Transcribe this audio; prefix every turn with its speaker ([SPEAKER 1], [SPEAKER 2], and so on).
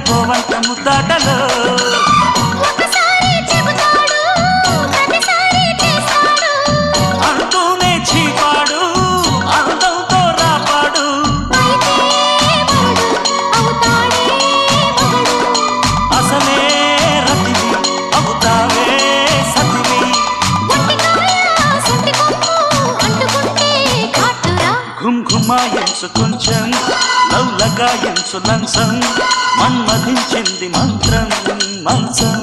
[SPEAKER 1] పోవంత ముద్దాటలో అంటూనే చీపాడు అందంతో రాపాడు అసలే రతివి అవుతావే సతివి ఘుంఘుమాయించు కొంచెం లవ్లగాయించు లంచం మన్మధించింది మంత్రం మంచం